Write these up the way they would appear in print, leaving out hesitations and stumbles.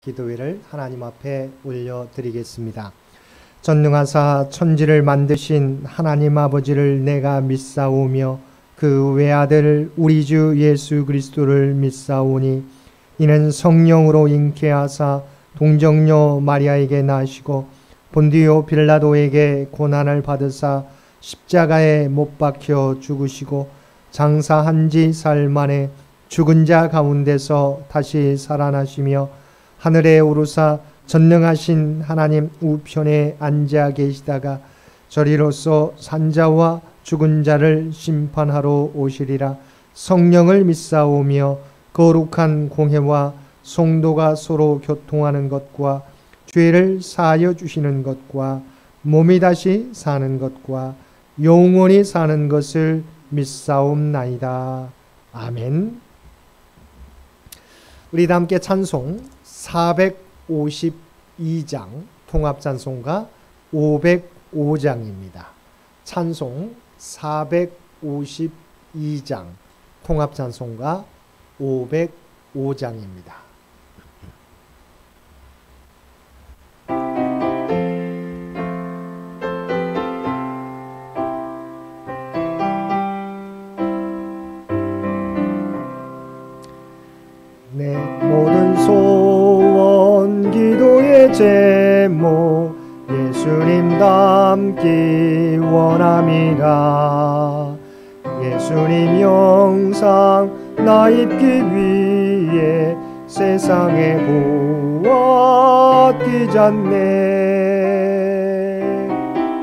기도회를 하나님 앞에 올려드리겠습니다. 전능하사 천지를 만드신 하나님 아버지를 내가 믿사오며 그 외아들 우리 주 예수 그리스도를 믿사오니 이는 성령으로 잉태하사 동정녀 마리아에게 나시고 본디오 빌라도에게 고난을 받으사 십자가에 못 박혀 죽으시고 장사한 지 사흘 만에 죽은 자 가운데서 다시 살아나시며 하늘에 오르사 전능하신 하나님 우편에 앉아 계시다가 저리로서 산자와 죽은 자를 심판하러 오시리라. 성령을 믿사오며 거룩한 공회와 성도가 서로 교통하는 것과 죄를 사하여 주시는 것과 몸이 다시 사는 것과 영원히 사는 것을 믿사옵나이다. 아멘. 우리 다 함께 찬송 452장 통합찬송가 505장입니다. 찬송 452장 통합찬송가 505장입니다. 내 모든 소원 기도의 제목 예수님 닮기 원함이라. 예수님 영상 나 입기 위해 세상에 보았기 전에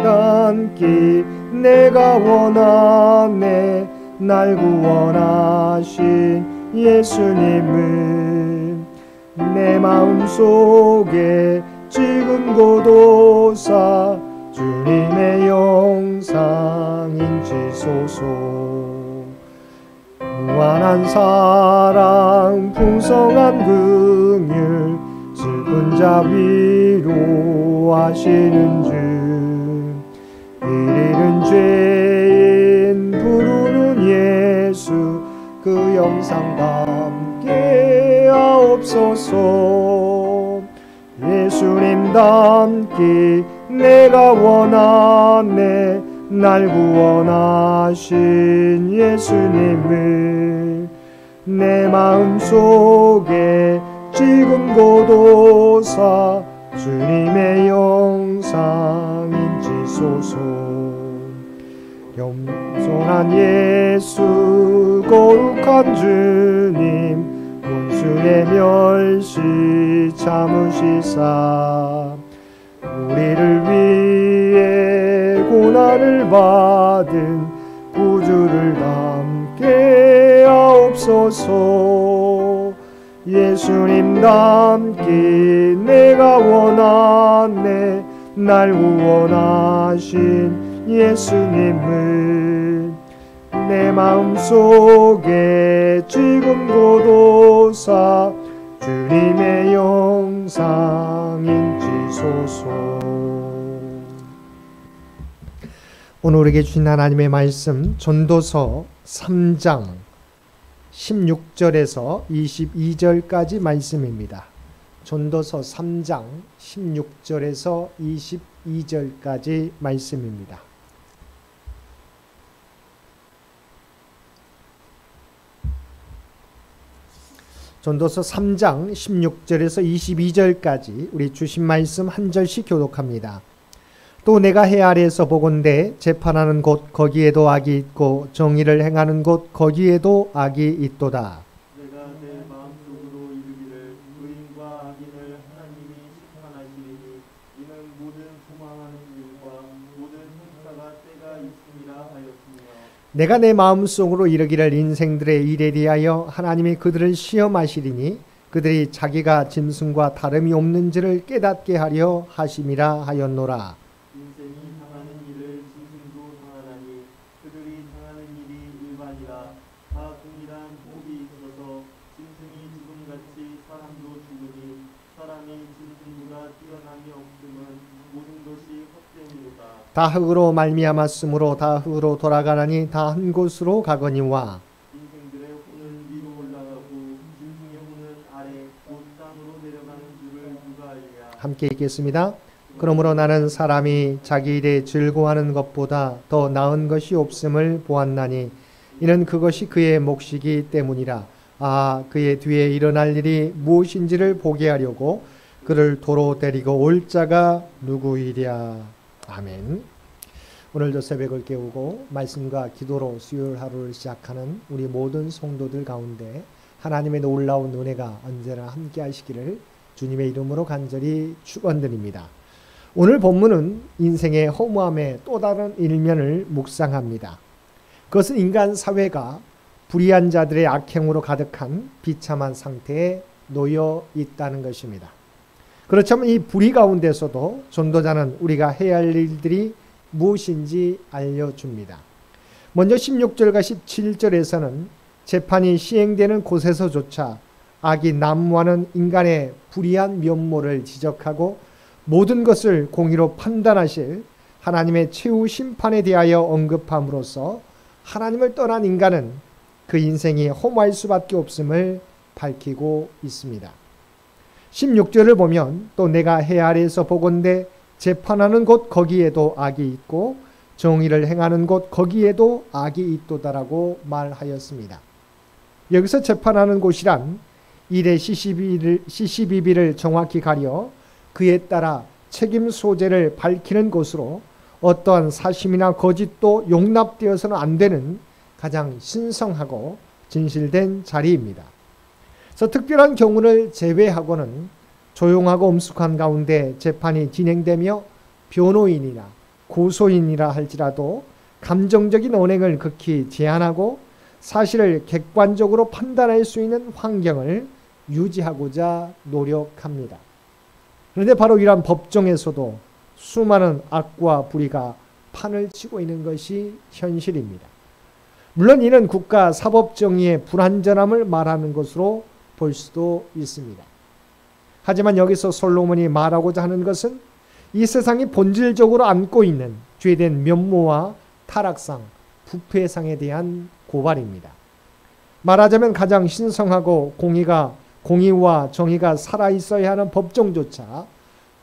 닮기 내가 원하네. 날 구원하신 예수님을 내 마음속에 지금 고도사 주님의 영상 인치소서. 무한한 사랑 풍성한 긍휼 슬픈 자 위로하시는 주. 이리는 죄인 부르는 예수 그 영상 담게 하옵소서. 예수님 닮기 내가 원하네. 날 구원하신 예수님을 내 마음속에 지금 고도사 주님의 영상 인치소서. 겸손한 예수 거룩한 주님 원수의 멸시 참으시사 우리를 위해 고난을 받은 구주를 닮게 하옵소서. 예수님 닮기 내가 원하네. 날 구원하신 예수님을 내 마음속에 지금 고도사 주님의 영상 인치소서. 오늘 우리에게 주신 하나님의 말씀 전도서 3장 16절에서 22절까지 말씀입니다. 전도서 3장 16절에서 22절까지 말씀입니다. 전도서 3장 16절에서 22절까지 우리 주신 말씀 한 절씩 교독합니다. 또 내가 해 아래에서 보건대 재판하는 곳 거기에도 악이 있고 정의를 행하는 곳 거기에도 악이 있도다. 내가 내 마음속으로 이르기를 의인과 악인을 하나님이 심판하시리니 이는 모든 소망하는 일과 모든 행사가 때가 있음이라 하였으며 내가 내 마음속으로 이르기를 인생들의 일에 대하여 하나님이 그들을 시험하시리니 그들이 자기가 짐승과 다름이 없는지를 깨닫게 하려 하심이라 하였노라. 인생이 당하는 일을 짐승도 당하나니 그들이 당하는 일이 일반이라. 다 동일한 복이 있어서 짐승이 죽음같이 사람도 죽으니 사람이 짐승보다 뛰어남이 없음은 모든 것이 헛됨이로다. 다 흙으로 말미암았으므로 다 흙으로 돌아가나니 다 한 곳으로 가거니와 인생들의 혼은 위로 올라가고 짐승의 혼은 아래 곧 땅으로 내려가는 줄을 함께 읽겠습니다. 그러므로 나는 사람이 자기 일에 즐거워하는 것보다 더 나은 것이 없음을 보았나니 이는 그것이 그의 몫이기 때문이라. 그의 뒤에 일어날 일이 무엇인지를 보게 하려고 그를 도로 데리고 올 자가 누구이랴. 아멘. 오늘도 새벽을 깨우고 말씀과 기도로 수요일 하루를 시작하는 우리 모든 성도들 가운데 하나님의 놀라운 은혜가 언제나 함께 하시기를 주님의 이름으로 간절히 축원드립니다. 오늘 본문은 인생의 허무함의 또 다른 일면을 묵상합니다. 그것은 인간 사회가 불의한 자들의 악행으로 가득한 비참한 상태에 놓여 있다는 것입니다. 그렇다면 이 불의 가운데서도 전도자는 우리가 해야 할 일들이 무엇인지 알려줍니다. 먼저 16절과 17절에서는 재판이 시행되는 곳에서조차 악이 난무하는 인간의 불의한 면모를 지적하고 모든 것을 공의로 판단하실 하나님의 최후 심판에 대하여 언급함으로써 하나님을 떠난 인간은 그 인생이 허무할 수밖에 없음을 밝히고 있습니다. 16절을 보면 또 내가 해 아래에서 보건대 재판하는 곳 거기에도 악이 있고 정의를 행하는 곳 거기에도 악이 있도다라고 말하였습니다. 여기서 재판하는 곳이란 일의 시시비비를 정확히 가려 그에 따라 책임 소재를 밝히는 곳으로 어떠한 사심이나 거짓도 용납되어서는 안 되는 가장 신성하고 진실된 자리입니다. 그래서 특별한 경우를 제외하고는 조용하고 엄숙한 가운데 재판이 진행되며 변호인이나 고소인이라 할지라도 감정적인 언행을 극히 제한하고 사실을 객관적으로 판단할 수 있는 환경을 유지하고자 노력합니다. 그런데 바로 이러한 법정에서도 수많은 악과 불의가 판을 치고 있는 것이 현실입니다. 물론 이는 국가 사법정의의 불완전함을 말하는 것으로 볼 수도 있습니다. 하지만 여기서 솔로몬이 말하고자 하는 것은 이 세상이 본질적으로 안고 있는 죄된 면모와 타락상, 부패상에 대한 고발입니다. 말하자면 가장 신성하고 공의와 정의가 살아있어야 하는 법정조차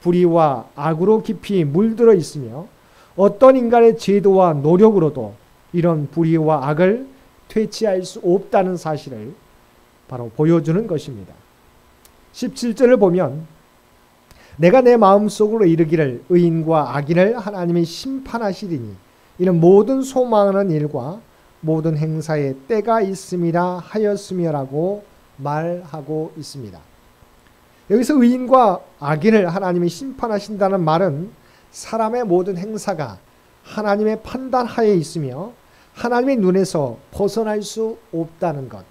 불의와 악으로 깊이 물들어 있으며 어떤 인간의 제도와 노력으로도 이런 불의와 악을 퇴치할 수 없다는 사실을 바로 보여주는 것입니다. 17절을 보면 내가 내 마음속으로 이르기를 의인과 악인을 하나님이 심판하시리니 이는 모든 소망하는 일과 모든 행사에 때가 있음이라 하였으며라고 말하고 있습니다. 여기서 의인과 악인을 하나님이 심판하신다는 말은 사람의 모든 행사가 하나님의 판단하에 있으며 하나님의 눈에서 벗어날 수 없다는 것,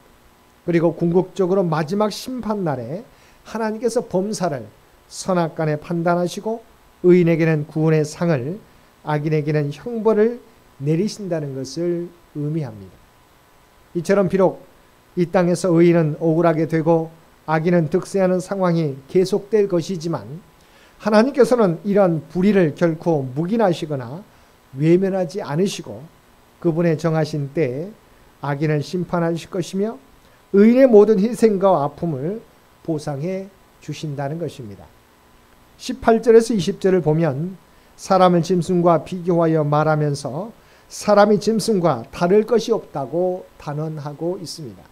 그리고 궁극적으로 마지막 심판날에 하나님께서 범사를 선악간에 판단하시고 의인에게는 구원의 상을 악인에게는 형벌을 내리신다는 것을 의미합니다. 이처럼 비록 이 땅에서 의인은 억울하게 되고 악인은 득세하는 상황이 계속될 것이지만 하나님께서는 이러한 불의를 결코 묵인하시거나 외면하지 않으시고 그분의 정하신 때에 악인을 심판하실 것이며 의인의 모든 희생과 아픔을 보상해 주신다는 것입니다. 18절에서 20절을 보면 사람을 짐승과 비교하여 말하면서 사람이 짐승과 다를 것이 없다고 단언하고 있습니다.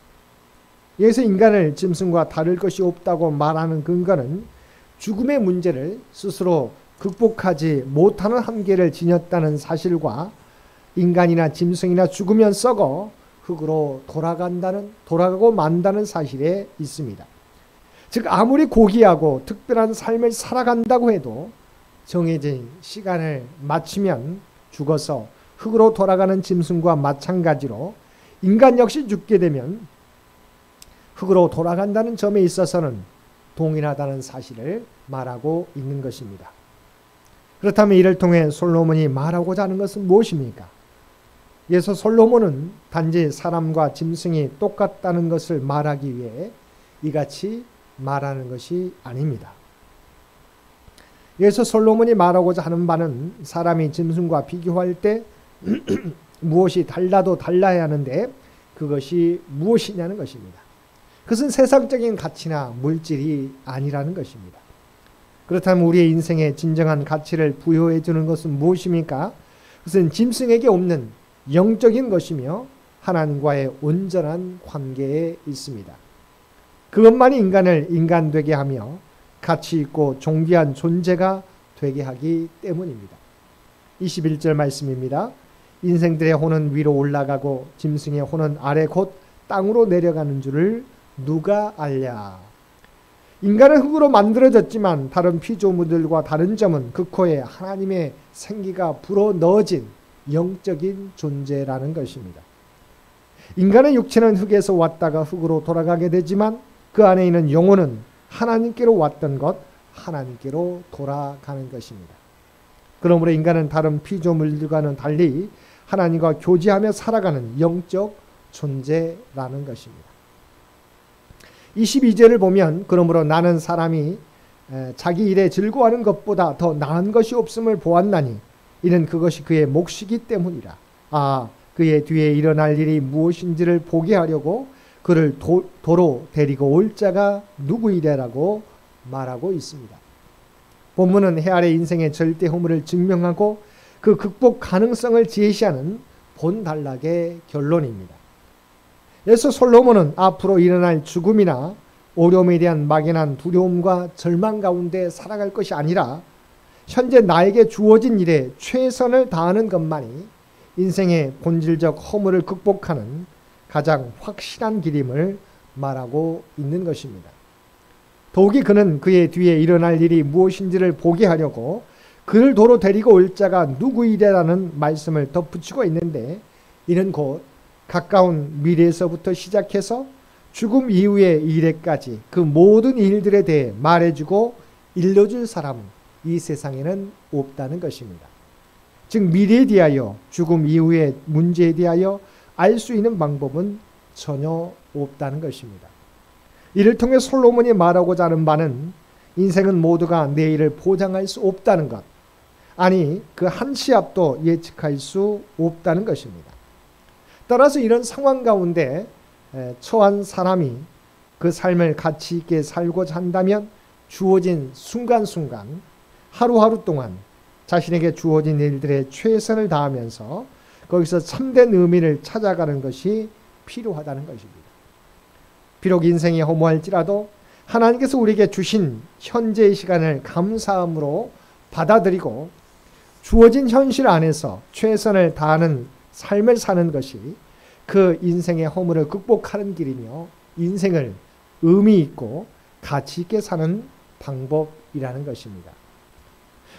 여기서 인간을 짐승과 다를 것이 없다고 말하는 근거는 죽음의 문제를 스스로 극복하지 못하는 한계를 지녔다는 사실과 인간이나 짐승이나 죽으면 썩어 흙으로 돌아가고 만다는 사실에 있습니다. 즉 아무리 고귀하고 특별한 삶을 살아간다고 해도 정해진 시간을 마치면 죽어서 흙으로 돌아가는 짐승과 마찬가지로 인간 역시 죽게 되면 흙으로 돌아간다는 점에 있어서는 동일하다는 사실을 말하고 있는 것입니다. 그렇다면 이를 통해 솔로몬이 말하고자 하는 것은 무엇입니까? 여기서 솔로몬은 단지 사람과 짐승이 똑같다는 것을 말하기 위해 이같이 말하는 것이 아닙니다. 여기서 솔로몬이 말하고자 하는 바는 사람이 짐승과 비교할 때 무엇이 달라도 달라야 하는데 그것이 무엇이냐는 것입니다. 그것은 세상적인 가치나 물질이 아니라는 것입니다. 그렇다면 우리의 인생에 진정한 가치를 부여해 주는 것은 무엇입니까? 그것은 짐승에게 없는 영적인 것이며 하나님과의 온전한 관계에 있습니다. 그것만이 인간을 인간 되게 하며 가치 있고 존귀한 존재가 되게 하기 때문입니다. 21절 말씀입니다. 인생들의 혼은 위로 올라가고 짐승의 혼은 아래 곧 땅으로 내려가는 줄을 누가 알랴. 인간은 흙으로 만들어졌지만 다른 피조물들과 다른 점은 그 코에 하나님의 생기가 불어 넣어진 영적인 존재라는 것입니다. 인간의 육체는 흙에서 왔다가 흙으로 돌아가게 되지만 그 안에 있는 영혼은 하나님께로 왔던 것, 하나님께로 돌아가는 것입니다. 그러므로 인간은 다른 피조물들과는 달리 하나님과 교제하며 살아가는 영적 존재라는 것입니다. 22절을 보면 그러므로 나는 사람이 자기 일에 즐거워하는 것보다 더 나은 것이 없음을 보았나니 이는 그것이 그의 몫이기 때문이라. 그의 뒤에 일어날 일이 무엇인지를 보게 하려고 그를 도로 데리고 올 자가 누구이랴라고 말하고 있습니다. 본문은 해 아래 인생의 절대 허물을 증명하고 그 극복 가능성을 제시하는 본단락의 결론입니다. 그래서 솔로몬은 앞으로 일어날 죽음이나 어려움에 대한 막연한 두려움과 절망 가운데 살아갈 것이 아니라 현재 나에게 주어진 일에 최선을 다하는 것만이 인생의 본질적 허물을 극복하는 가장 확실한 길임을 말하고 있는 것입니다. 더욱이 그는 그의 뒤에 일어날 일이 무엇인지를 보게 하려고 그를 도로 데리고 올 자가 누구이랴라는 말씀을 덧붙이고 있는데 이는 곧 가까운 미래에서부터 시작해서 죽음 이후의 일에까지 그 모든 일들에 대해 말해주고 일러줄 사람은 이 세상에는 없다는 것입니다. 즉 미래에 대하여 죽음 이후의 문제에 대하여 알 수 있는 방법은 전혀 없다는 것입니다. 이를 통해 솔로몬이 말하고자 하는 바는 인생은 모두가 내일을 보장할 수 없다는 것, 아니 그 한 치 앞도 예측할 수 없다는 것입니다. 따라서 이런 상황 가운데 처한 사람이 그 삶을 가치 있게 살고자 한다면 주어진 순간순간 하루하루 동안 자신에게 주어진 일들에 최선을 다하면서 거기서 참된 의미를 찾아가는 것이 필요하다는 것입니다. 비록 인생이 허무할지라도 하나님께서 우리에게 주신 현재의 시간을 감사함으로 받아들이고 주어진 현실 안에서 최선을 다하는 삶을 사는 것이 그 인생의 허물을 극복하는 길이며 인생을 의미 있고 가치 있게 사는 방법이라는 것입니다.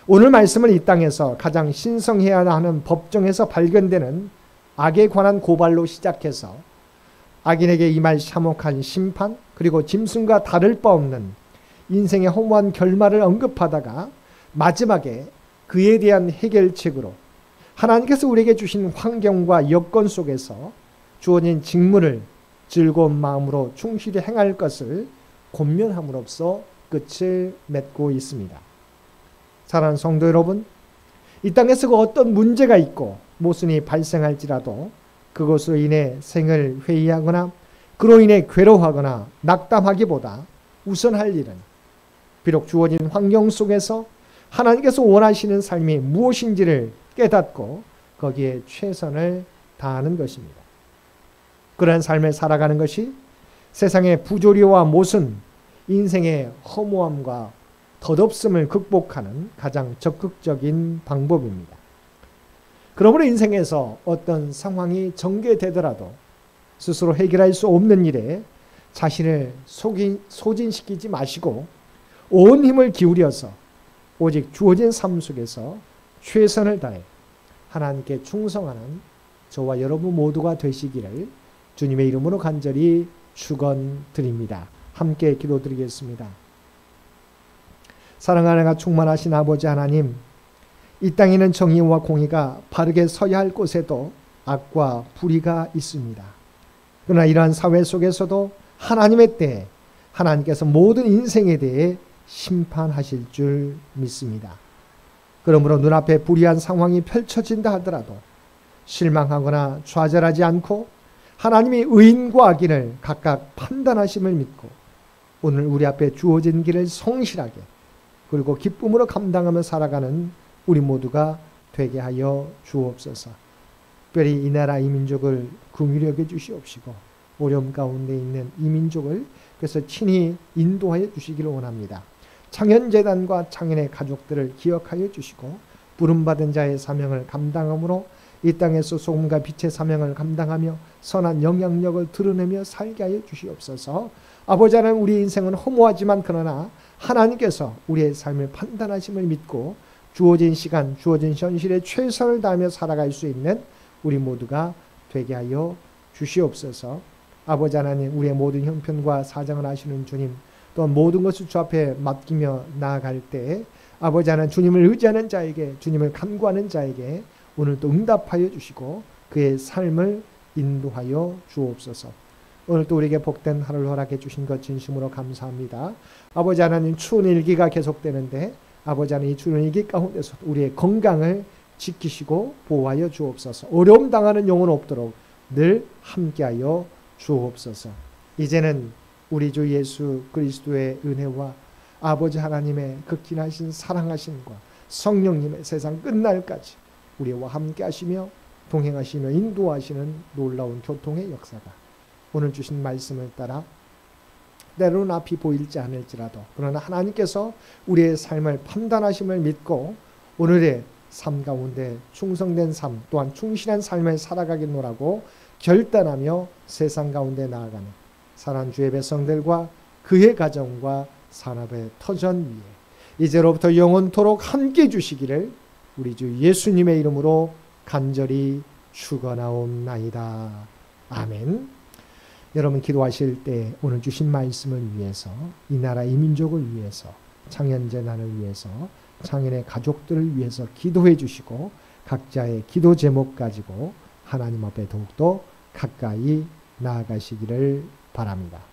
오늘 말씀은 이 땅에서 가장 신성해야 하는 법정에서 발견되는 악에 관한 고발로 시작해서 악인에게 임할 참혹한 심판, 그리고 짐승과 다를 바 없는 인생의 허무한 결말을 언급하다가 마지막에 그에 대한 해결책으로 하나님께서 우리에게 주신 환경과 여건 속에서 주어진 직무를 즐거운 마음으로 충실히 행할 것을 권면함으로써 끝을 맺고 있습니다. 사랑하는 성도 여러분, 이 땅에서 그 어떤 문제가 있고 모순이 발생할지라도 그것으로 인해 생을 회의하거나 그로 인해 괴로워하거나 낙담하기보다 우선할 일은 비록 주어진 환경 속에서 하나님께서 원하시는 삶이 무엇인지를 깨닫고 거기에 최선을 다하는 것입니다. 그러한 삶을 살아가는 것이 세상의 부조리와 모순, 인생의 허무함과 덧없음을 극복하는 가장 적극적인 방법입니다. 그러므로 인생에서 어떤 상황이 전개되더라도 스스로 해결할 수 없는 일에 자신을 소진시키지 마시고 온 힘을 기울여서 오직 주어진 삶 속에서 최선을 다해 하나님께 충성하는 저와 여러분 모두가 되시기를 주님의 이름으로 간절히 축원드립니다. 함께 기도드리겠습니다. 사랑하는 충만하신 아버지 하나님, 이 땅에는 정의와 공의가 바르게 서야 할 곳에도 악과 불의가 있습니다. 그러나 이러한 사회 속에서도 하나님의 때에 하나님께서 모든 인생에 대해 심판하실 줄 믿습니다. 그러므로 눈앞에 불의한 상황이 펼쳐진다 하더라도 실망하거나 좌절하지 않고 하나님이 의인과 악인을 각각 판단하심을 믿고 오늘 우리 앞에 주어진 길을 성실하게 그리고 기쁨으로 감당하며 살아가는 우리 모두가 되게 하여 주옵소서. 특별히 이 나라 이 민족을 긍휼히 여겨 주시옵시고 어려움 가운데 있는 이 민족을 그래서 친히 인도하여 주시기를 원합니다. 창현재단과 창현의 가족들을 기억하여 주시고 부름받은 자의 사명을 감당함으로 이 땅에서 소금과 빛의 사명을 감당하며 선한 영향력을 드러내며 살게 하여 주시옵소서. 아버지 하나님, 우리 인생은 허무하지만 그러나 하나님께서 우리의 삶을 판단하심을 믿고 주어진 시간, 주어진 현실에 최선을 다하며 살아갈 수 있는 우리 모두가 되게 하여 주시옵소서. 아버지 하나님, 우리의 모든 형편과 사정을 아시는 주님, 또 모든 것을 주 앞에 맡기며 나아갈 때 아버지 하나님, 주님을 의지하는 자에게, 주님을 간구하는 자에게 오늘도 응답하여 주시고 그의 삶을 인도하여 주옵소서. 오늘도 우리에게 복된 하루를 허락해 주신 것 진심으로 감사합니다. 아버지 하나님, 추운 일기가 계속되는데 아버지 하나님, 이 추운 일기 가운데서 우리의 건강을 지키시고 보호하여 주옵소서. 어려움 당하는 영혼 없도록 늘 함께하여 주옵소서. 이제는 우리 주 예수 그리스도의 은혜와 아버지 하나님의 극진하신 사랑하심과 성령님의 세상 끝날까지 우리와 함께 하시며 동행하시며 인도하시는 놀라운 교통의 역사가 오늘 주신 말씀을 따라 때로는 앞이 보일지 않을지라도 그러나 하나님께서 우리의 삶을 판단하심을 믿고 오늘의 삶 가운데 충성된 삶 또한 충실한 삶을 살아가겠노라고 결단하며 세상 가운데 나아가는 사랑하는 주의 백성들과 그의 가정과 산업의 터전 위에 이제로부터 영원토록 함께 주시기를 우리 주 예수님의 이름으로 간절히 축원하옵나이다. 아멘. 여러분 기도하실 때 오늘 주신 말씀을 위해서 이 나라 이 민족을 위해서 창현재단을 위해서 창현의 가족들을 위해서 기도해 주시고 각자의 기도 제목 가지고 하나님 앞에 더욱더 가까이 나아가시기를 바랍니다.